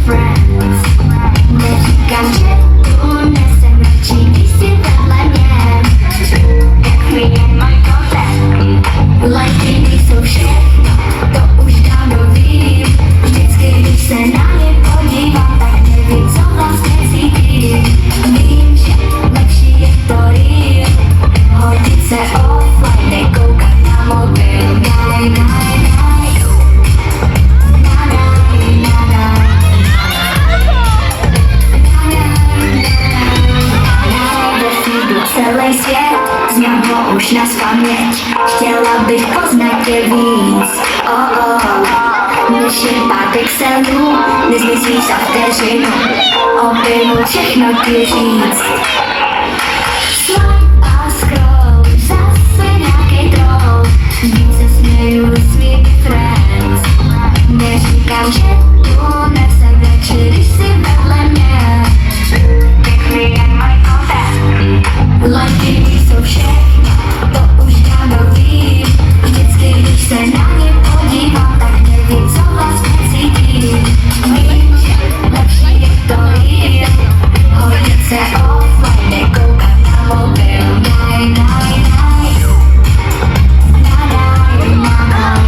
friends. Neříkám, že tu nesem radši, když jsi vedle mě. Jak mi je můj kontakt, lajky nejsou všechno, to už dávno vím. Vždycky, když se na ně podívám, tak nevím, co vlastně cítím. Vím, že lepší je to real, hodit se offline, nekoukat na mobil. Daj, daj, daj. Celý svět zněl ho už na spaměť, chtěla bych poznat tě víc. Než je pátek selů, nezmyslíš za vteřinu, opěnu všechno ti říct. Swipe a scroll, zase nějakej troll, víc se směju s mými friends. Neříkám, že tu nesem radši, když jsi vedle mě. Pěkný je můj kontakt, lajky nejsou všechno, to už dávno vím. Vždycky, když se na ně podívám, tak nevím, co vlastně cítím. Vím, že lepší je to real, hodit se offline, nekoukat na mobil. Daj, daj, daj. Nadaj, nadaj.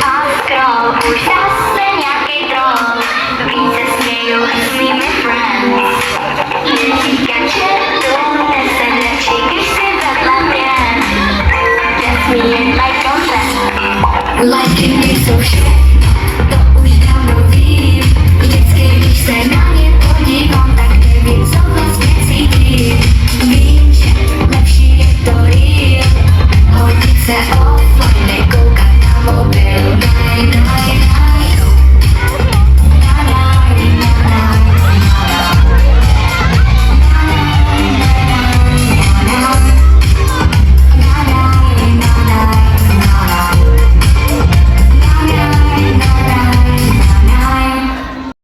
A scroll, už zase nějakej troll, víc se směju s mými friends. Neříkám, že tu nesem radši, když jsi vedle mě. Just me and my contact. Like